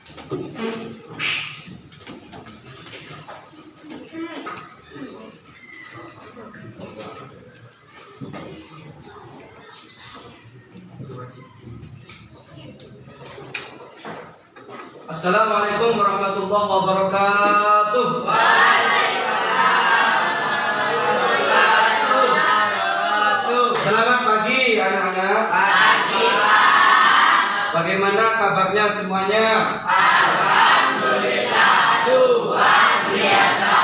Assalamualaikum warahmatullahi wabarakatuh. Selamat pagi anak-anak. Pagi, Pak. Bagaimana kabarnya semuanya? Alhamdulillah, luar biasa.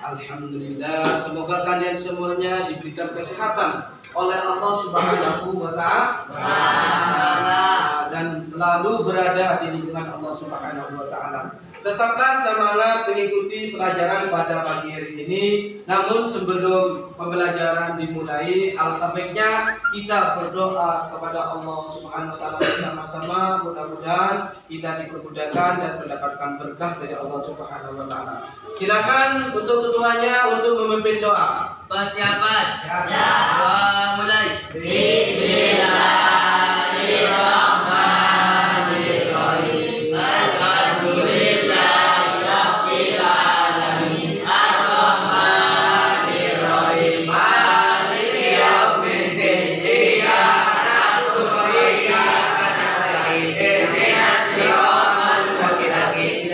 Alhamdulillah. Semoga kalian semuanya diberikan kesehatan oleh Allah Subhanahu wa Ta'ala dan selalu berada di lingkungan Allah Subhanahu wa Ta'ala. Tetaplah semangat mengikuti pelajaran pada pagi hari ini. Namun sebelum pembelajaran dimulai, alangkah baiknya kita berdoa kepada Allah Subhanahu wa Ta'ala bersama-sama. Mudah-mudahan kita dipermudahkan dan mendapatkan berkah dari Allah Subhanahu wa Ta'ala. Silakan untuk ketuanya untuk memimpin doa. Persiapan. Doa mulai. Bismillahirrahmanirrahim. Alhamdulillahirabbil alamin. Arrahmanirrahim. Maliki yaumiddin. Iyyaka na'budu wa iyyaka nasta'in. Ihdinas siratal mustaqim.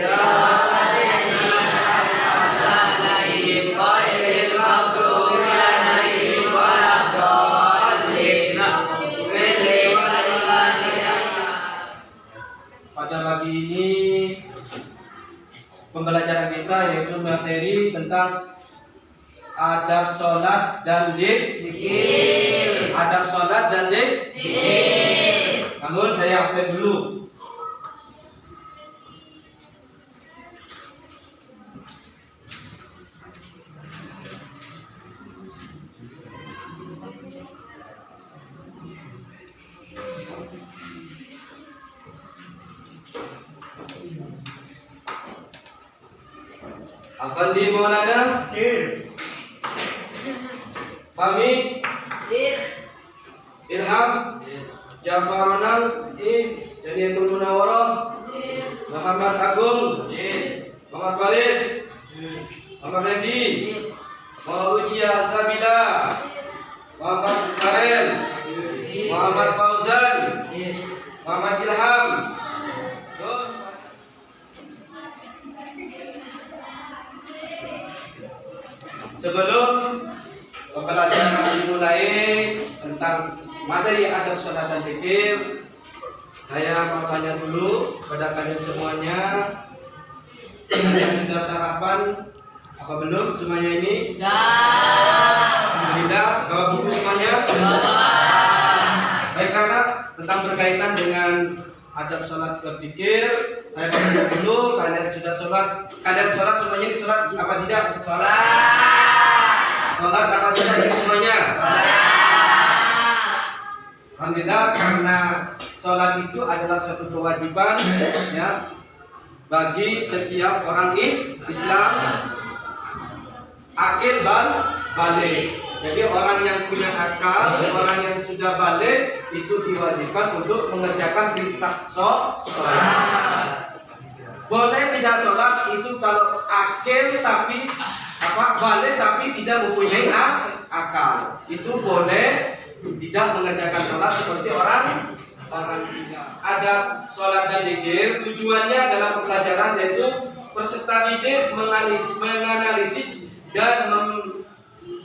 Pada pagi ini pembelajaran kita yaitu materi tentang adab sholat dan dzikir. Adab sholat dan dzikir. Namun saya absen dulu. Afandi Maulana, Fahmi, Ilham, Jafaranal, Janiatul Munawwarah, Muhammad Agung, Muhammad Faris, Muhammad Randy, Muhammad Wijaya Sabila, Muhammad Farel, Muhammad Fauzan, Muhammad Ilham. Sebelum pembelajaran dimulai tentang materi adab sholat dan dzikir, saya mau tanya dulu pada kalian semuanya, kalian sudah sarapan apa belum semuanya ini? Alhamdulillah. Bawa buku semuanya? Baik anak, tentang berkaitan dengan adab sholat dan dzikir, saya tanya dulu, kalian sudah sholat? Kalian sholat semuanya ini sholat apa tidak? Sholat apa tidak semuanya? Alhamdulillah, karena sholat itu adalah suatu kewajiban ya bagi setiap orang Islam akil balik. Jadi orang yang punya akal, orang yang sudah balik itu diwajibkan untuk mengerjakan perintah sholat. Boleh tidak sholat itu kalau akil tapi balik tapi tidak mempunyai akal, itu boleh tidak mengerjakan sholat seperti orang gila. Ada sholat dan dzikir, tujuannya dalam pembelajaran yaitu peserta didik menganalisis dan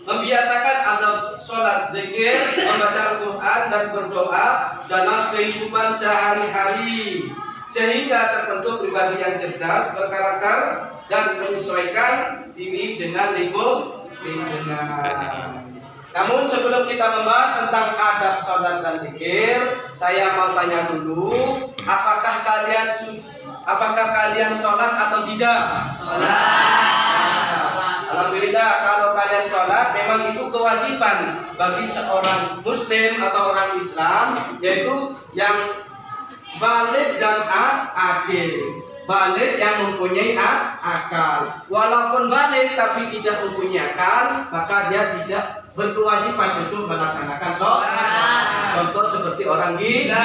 membiasakan adab sholat, zikir, membaca Al-Quran dan berdoa dalam kehidupan sehari-hari sehingga terbentuk pribadi yang cerdas, berkarakter dan menyesuaikan diri dengan lingkungan. Namun sebelum kita membahas tentang adab sholat dan dzikir, saya mau tanya dulu, apakah kalian sholat atau tidak? Sholat. Alhamdulillah, kalau kalian sholat memang itu kewajiban bagi seorang muslim atau orang Islam, yaitu yang balik dan akil. Balik yang mempunyai akal. Walaupun balik tapi tidak mempunyai akal, maka dia tidak berkewajiban untuk melaksanakan sholat. Contoh seperti orang gila.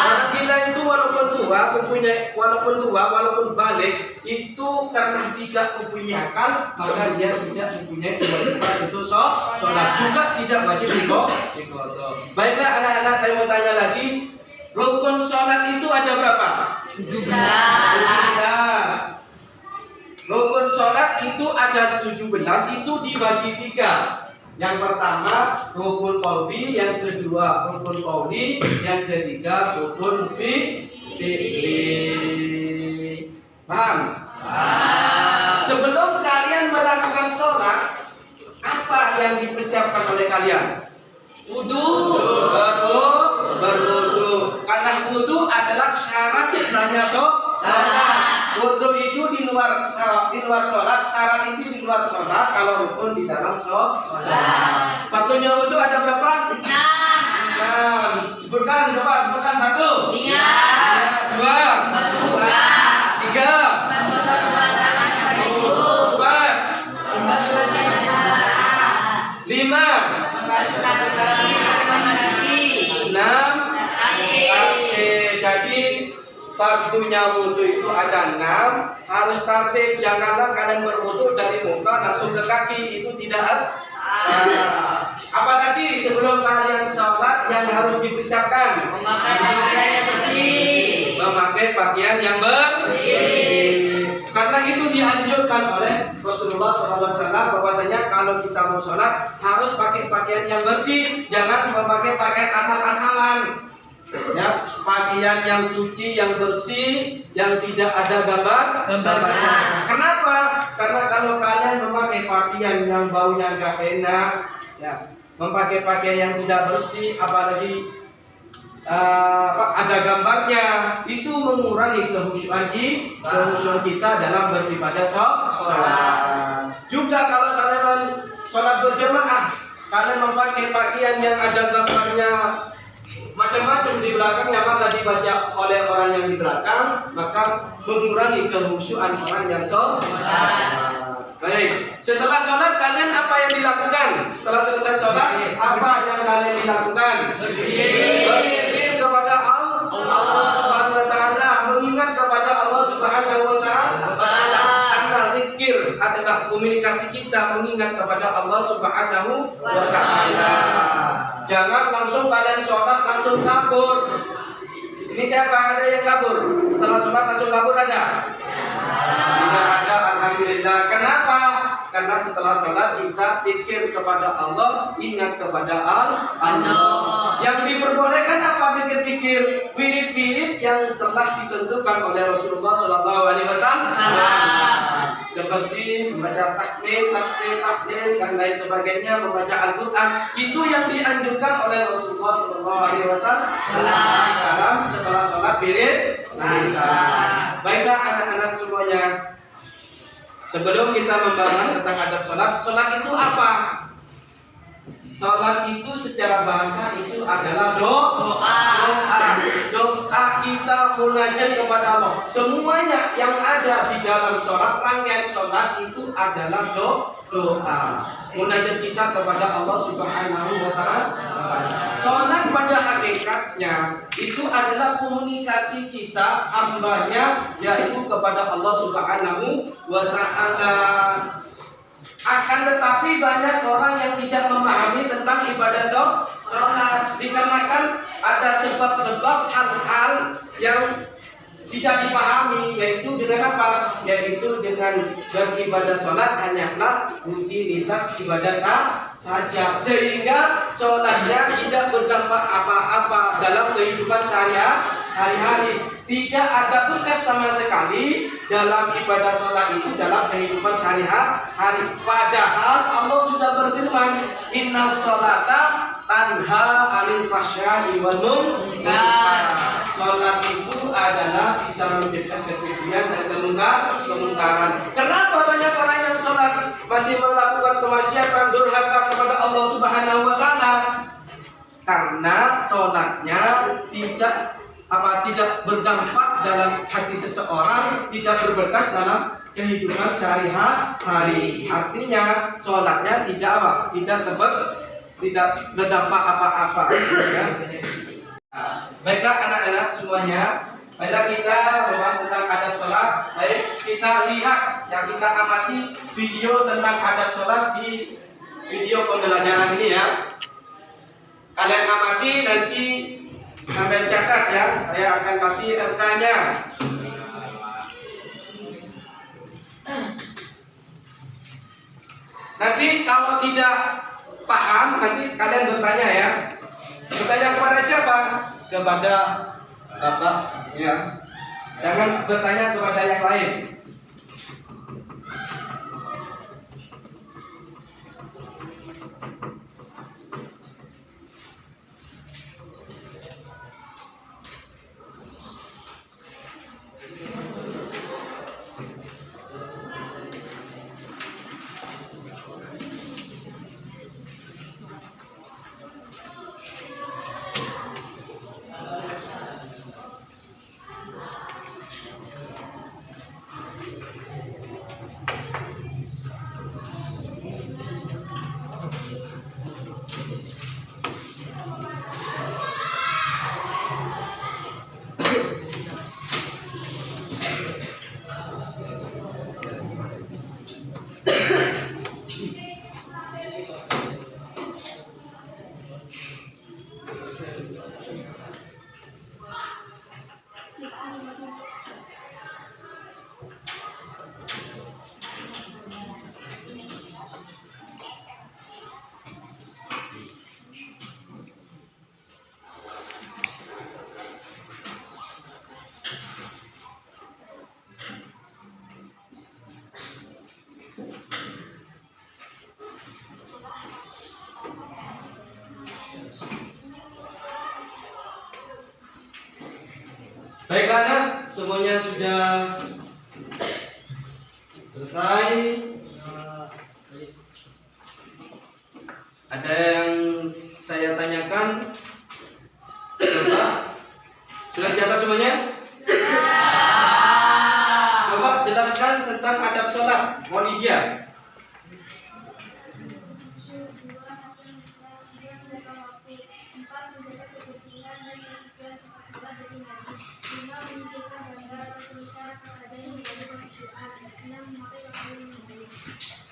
Orang gila itu walaupun tua walaupun balik itu karena tidak mempunyai akal, maka dia tidak mempunyai kewajiban untuk sholat, juga tidak wajib iqamah. Baiklah anak-anak, saya mau tanya lagi, rukun sholat itu ada berapa? 17. Rukun sholat itu ada 17, itu dibagi 3. Yang pertama rukun qauli, yang kedua rukun qauli, yang ketiga rukun fi'li. Paham? Sebelum kalian melakukan sholat, apa yang dipersiapkan oleh kalian? Wudu. Berwudu. Karena wudu adalah syarat sahnya sholat. Wudu itu di luar sholat, syarat itu di luar sholat, kalau rukun di dalam sholat. Waktunya wudu ada berapa? 6. Sebutkan, coba sebutkan. 1, Niat. 2, 3, 4, 5, 6. Jadi fardunya wudu itu ada 6, harus tertib. Janganlah kalian berwudu dari muka langsung ke kaki, itu tidak apalagi sebelum kalian sholat yang harus dipersiapkan? Memakai pakaian yang bersih. Memakai pakaian yang bersih. Karena itu dianjurkan oleh Rasulullah SAW bahwasanya kalau kita mau sholat harus pakai pakaian yang bersih, jangan memakai pakaian asal-asalan. Ya, pakaian yang suci, yang bersih, yang tidak ada gambarnya. Kenapa? Karena kalau kalian memakai pakaian yang baunya enggak enak, ya, memakai pakaian yang tidak bersih, apalagi ada gambarnya, itu mengurangi kehusyuan kita dalam beribadah sholat. Juga kalau sholat berjamaah, kalian memakai pakaian yang ada gambarnya macam-macam di belakangnya, maka dibaca oleh orang yang di belakang, maka mengurangi kehusyuan orang yang sholat. Baik, setelah sholat kalian apa yang dilakukan? Setelah selesai sholat, apa yang kalian dilakukan? Berzikir kepada Allah Subhanahu wa Ta'ala, mengingat kepada Allah Subhanahu wa Ta'ala. Karena zikir adalah komunikasi kita mengingat kepada Allah Subhanahu wa Ta'ala. Jangan langsung kalian sholat langsung kabur. Ini siapa ada yang kabur? Setelah sholat langsung kabur ada? Tidak ada, alhamdulillah. Kenapa? Karena setelah sholat kita zikir kepada Allah, ingat kepada Allah. Yang diperbolehkan apa zikir-zikir? Wirid-wirid yang telah ditentukan oleh Rasulullah SAW. Seperti membaca takbir, tasbih, tahlil dan lain sebagainya, membaca Al-Quran, itu yang dianjurkan oleh Rasulullah SAW dalam setelah sholat wirid. Baiklah anak-anak semuanya, sebelum kita membahas tentang adab sholat itu apa? Sholat itu secara bahasa itu adalah doa kita munajat kepada Allah. Semuanya yang ada di dalam sholat, rangkaian sholat itu adalah doa. Munajat kita kepada Allah Subhanahu wa Ta'ala. Sholat pada hakikatnya itu adalah komunikasi kita hambanya, yaitu kepada Allah Subhanahu wa Ta'ala. Akan tetapi banyak orang yang tidak memahami tentang ibadah sholat, dikarenakan ada sebab-sebab hal-hal yang tidak dipahami, yaitu dengan apa? Yaitu dengan beribadah sholat hanyalah rutinitas ibadah saja, sehingga sholatnya tidak berdampak apa-apa dalam kehidupan sehari-hari. Tidak ada bekas sama sekali dalam ibadah sholat itu dalam kehidupan sehari-hari. Padahal Allah sudah berfirman, Inna sholata tanha anil fahsya'i wal munkar. Sholat itu adalah bisa mencegah kekejian dan kemungkaran. Kenapa banyak orang yang sholat masih melakukan kemaksiatan, durhaka kepada Allah Subhanahu wa Ta'ala? Karena sholatnya tidak berdampak dalam hati seseorang, tidak berberkat dalam kehidupan sehari-hari. Artinya sholatnya tidak berdampak apa-apa. Ya. Baiklah anak-anak semuanya, Baiklah, kita membahas tentang adab sholat. Baik, kita lihat yang kita amati video tentang adab sholat di video pembelajaran ini ya. Kalian amati, nanti sampai catat ya. Saya akan kasih RK-nya. Nanti kalau tidak paham, nanti kalian bertanya ya. Bertanya kepada siapa? Kepada Bapak ya. Jangan bertanya kepada yang lain. Baiklah, anak, semuanya sudah selesai. Ada yang saya tanyakan? Coba. Sudah siap semuanya? Coba jelaskan tentang adab sholat. Mohon izin.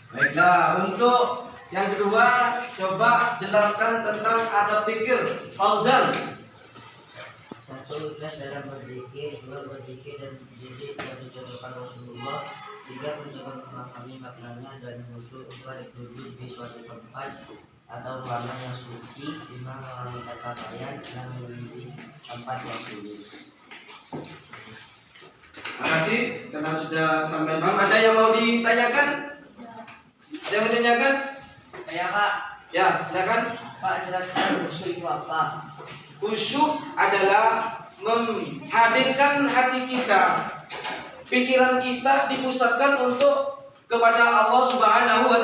Baiklah, untuk yang kedua, coba jelaskan tentang adab zikir. Fauzan. 1. Ikhlas dalam berzikir. 2. Berzikir dan berzikir yang dicontohkan Rasulullah. 3. Mencoba memahami maknanya dan khusyuk. 4. Duduk di suatu tempat atau ruangan yang suci. 5. Mengalami pakaian. 6. Memilih tempat yang sulit. Terima kasih karena sudah sampai paham. Ada yang mau ditanyakan? Ada yang mau ditanyakan? Saya Pak. Ya, silakan. Pak, jelaskan khusyuk itu apa? Khusyuk adalah menghadirkan hati kita, pikiran kita dipusatkan untuk kepada Allah Subhanahu wa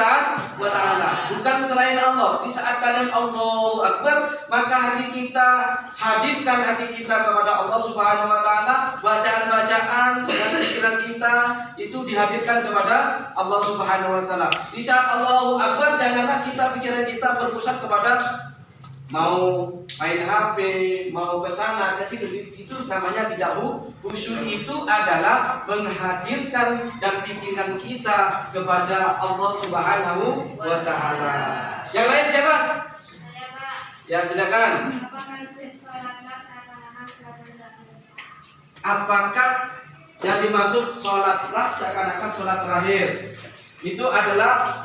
Ta'ala, bukan selain Allah. Di saat kalian Allahu Akbar, maka hati kita hadirkan hati kita kepada Allah Subhanahu wa Ta'ala. Bacaan-bacaan dan pikiran kita itu dihadirkan kepada Allah Subhanahu wa Ta'ala. Di saat Allahu Akbar, janganlah kita pikiran kita berpusat kepada mau main HP, mau ke sana ke sini. Itu namanya tidak khusyuk. Itu adalah menghadirkan dan pikiran kita kepada Allah Subhanahu wa Ta'ala. Yang lain siapa? Saya Pak. Ya, silakan. Apakah yang dimaksud sholatlah seakan-akan sholat terakhir? Itu adalah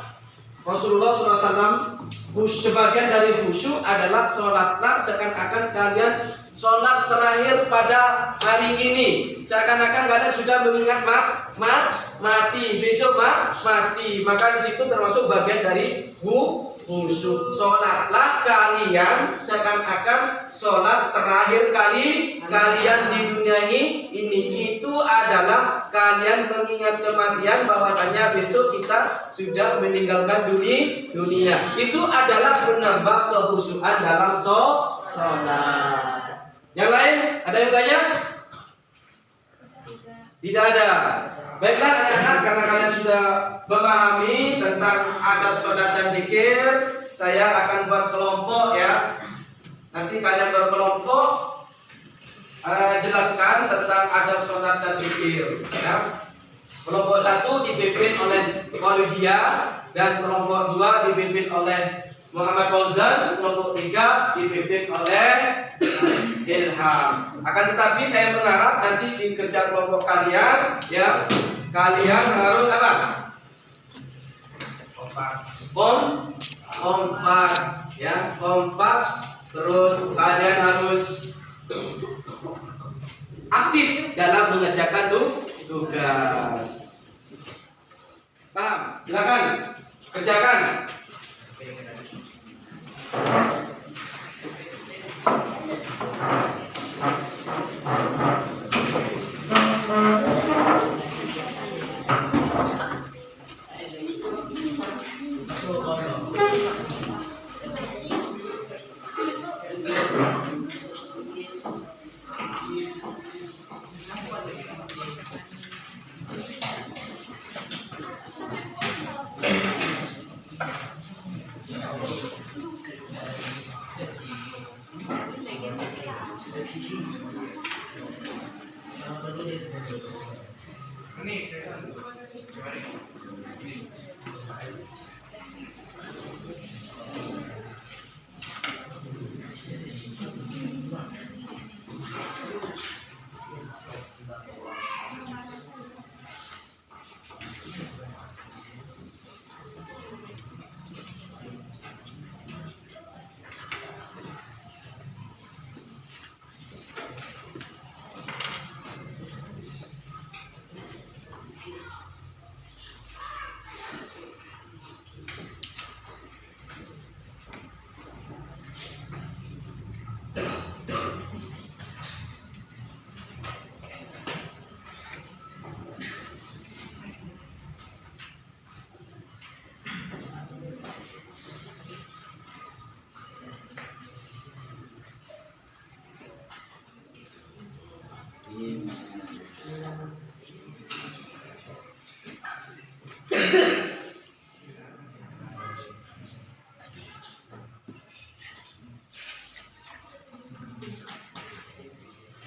Rasulullah SAW. Sebagian dari khusyuk adalah sholatlah seakan-akan kalian sholat terakhir pada hari ini. Seakan-akan kalian sudah mengingat mati, besok mati. Maka di situ termasuk bagian dari khusyuk. Sholatlah kalian seakan-akan sholat terakhir kali kalian di dunia ini. Itu adalah kalian mengingat kematian, bahwasanya besok kita sudah meninggalkan dunia. Itu adalah menambah kekhusyukan dalam sholat. Yang lain ada yang tanya? Tidak ada. Baiklah anak-anak, karena kalian sudah memahami tentang adab sholat dan zikir, saya akan buat kelompok ya. Nanti kalian berkelompok jelaskan tentang adab sholat dan zikir. Ya. Kelompok 1 dipimpin oleh Walidia dan kelompok 2 dipimpin oleh Muhammad Fauzan, kelompok 3 dipimpin oleh Ilham. Akan tetapi saya berharap nanti di kerja kelompok kalian yang kalian harus apa? Kompak, ya, kompak. Terus kalian harus aktif dalam mengerjakan tugas. Paham? Silakan kerjakan.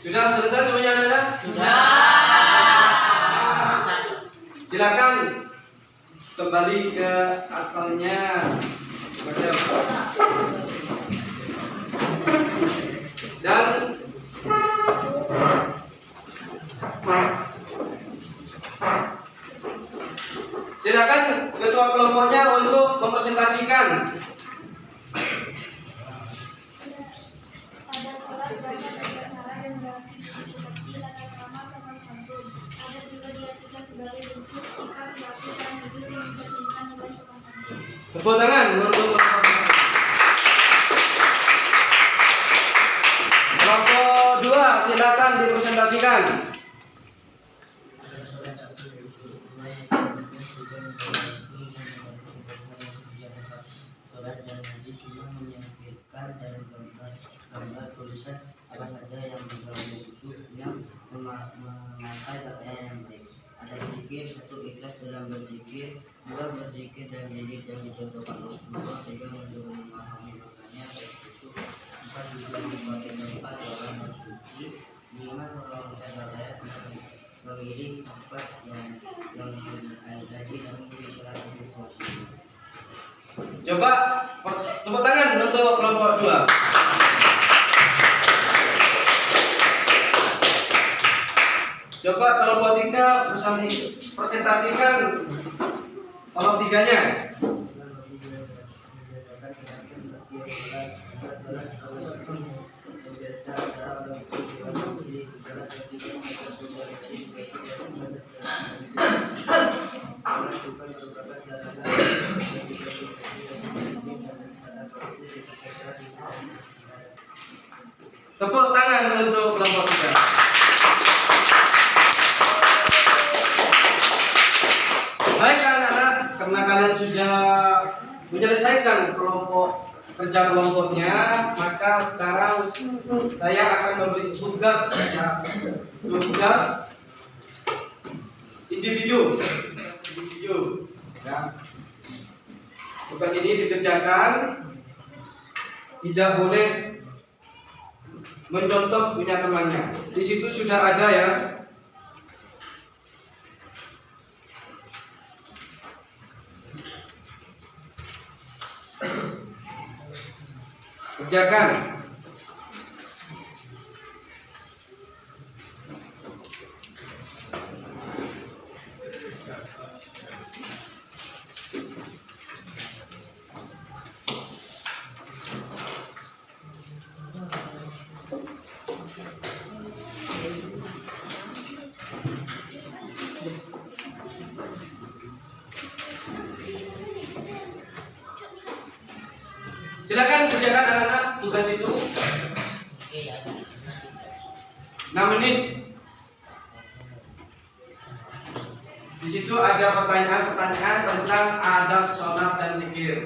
Sudah selesai semuanya, Anda? Silakan kembali ke asalnya. Dan silakan ketua kelompoknya untuk mempresentasikan. Tepuk tangan untuk kelompok 2, silakan dipresentasikan. gambar tulisan apa saja yang bergambar khusyuk yang memakai pakaian yang baik. Ada zikir, 1 ikhlas dalam berzikir, 2 berzikir dan zikir yang dicontohkan Rasulullah, 3 mencoba memahami maknanya baik khusyuk, 4 juga membaca tempat orang bersuci, 5 melakukan ayat memilih tempat yang tadi dan memilih sholat yang positif. Coba tepuk tangan untuk kelompok 2. Coba kelompok 3 presentasikan kelompok 3-nya. Tepuk tangan untuk kelompok 3. Baik anak-anak, karena kalian sudah menyelesaikan kelompok kerja kelompoknya, maka sekarang saya akan memberi tugas individu. Ya. Tugas ini dikerjakan, tidak boleh mencontoh punya temannya. Di situ sudah ada ya. Kerjakan. Silakan kerjakan anak-anak tugas itu. 6 menit. Di situ ada pertanyaan-pertanyaan tentang adab sholat dan zikir.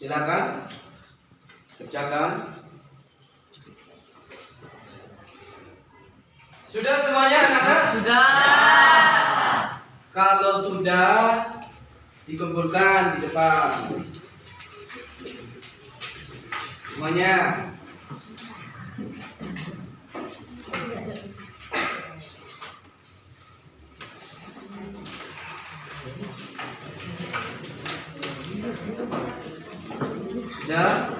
Silakan kerjakan. Sudah semuanya anak-anak? Sudah. Kalau sudah, dikumpulkan di depan. Semuanya. Sudah.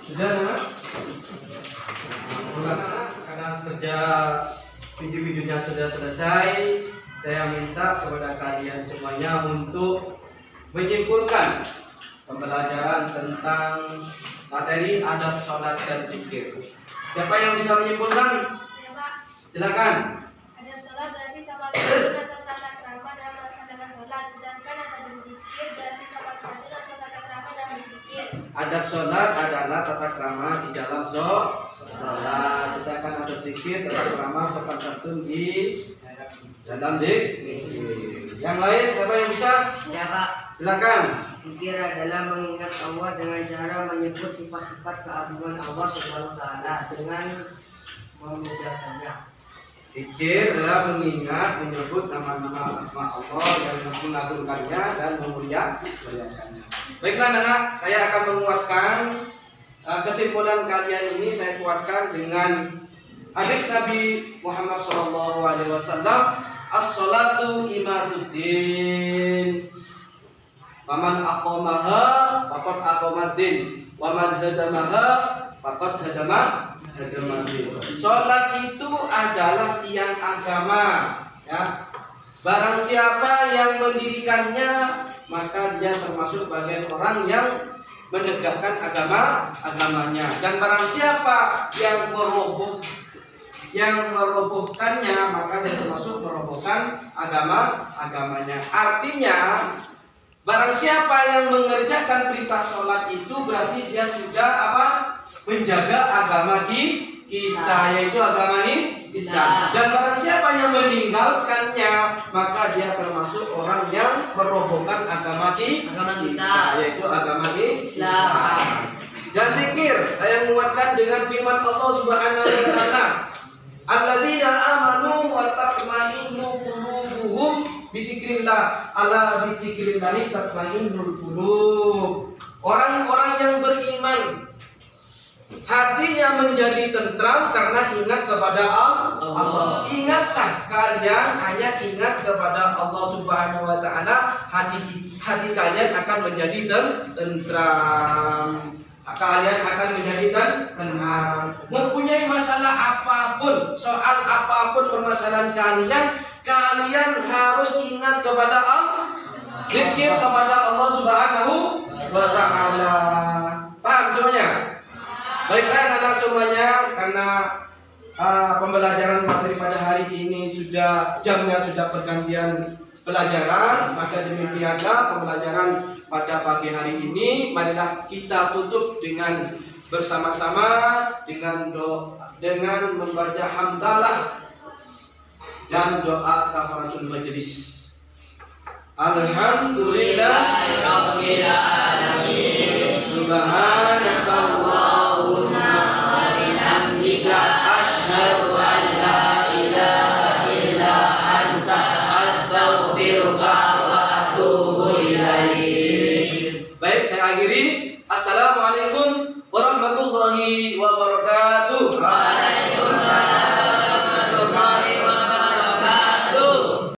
Sudah anak? Anak, karena kerja video-videonya sudah selesai, saya minta kepada kalian semuanya untuk menyimpulkan pembelajaran tentang materi adab sholat dan zikir. Siapa yang bisa menyimpulkan? Ya, Pak. Silakan. Adab sholat berarti sholat santun atau tata krama dalam melaksanakan sholat, sedangkan adab berzikir berarti sholat santun atau tata krama dalam berzikir. Adab sholat adalah tata krama di dalam sholat, sedangkan adab zikir tata krama sopan santun di dalam zikir. Yang lain siapa yang bisa? Ya Pak. Silakan. Zikir adalah mengingat Allah dengan cara menyebut sifat-sifat keagungan Allah Subhanahu wa taala dengan memuliakannya. Zikir adalah mengingat, menyebut nama-nama asma Allah yang mengagungkannya dan memuliakannya. Baiklah anak, saya akan menguatkan kesimpulan kalian ini. Saya kuatkan dengan hadis Nabi Muhammad SAW. As-salatu imaduddin. Waman aqamaha faqad aqamaddin, waman hadamaha faqad hadamaddin. Salat itu adalah tiang agama, ya. Barang siapa yang mendirikannya, maka dia termasuk bagian orang yang menegakkan agamanya. Dan barang siapa yang merobohkannya, maka dia termasuk merobohkan agamanya. Artinya, barang siapa yang mengerjakan perintah sholat itu berarti dia sudah menjaga agama kita, yaitu agama Islam. Dan barang siapa yang meninggalkannya, maka dia termasuk orang yang merobohkan agama kita, yaitu agama Islam. Dan zikir, saya menguatkan dengan firman Allah Subhanahu wa taala, alladzina amanu wa tatma'innu qulubuhum bidzikrillah, ala bidzikrillah tatma'innul qulub. Orang-orang yang beriman hatinya menjadi tentram karena ingat kepada Allah. Ingatlah kalian, hanya ingat kepada Allah Subhanahu wa taala, hati kalian akan menjadi tentram. Kalian akan menjadi tenang. Mempunyai masalah apapun, soal apapun permasalahan kalian harus ingat kepada Allah, zikir kepada Allah Subhanahu wa taala. Paham semuanya? Baiklah anak-anak semuanya, karena pembelajaran materi pada hari ini jamnya sudah pergantian pelajaran. Maka demikianlah pembelajaran pada pagi hari ini. Marilah kita tutup dengan bersama-sama dengan doa, dengan membaca hamdalah dan doa kafaratul majlis. Alhamdulillahirabbil alamin. Subhanakallahumma wa bihamdika asyhadu an la ilaha illa anta astaghfiruka wa atubu ilaik. Baik, saya akhiri. Assalamualaikum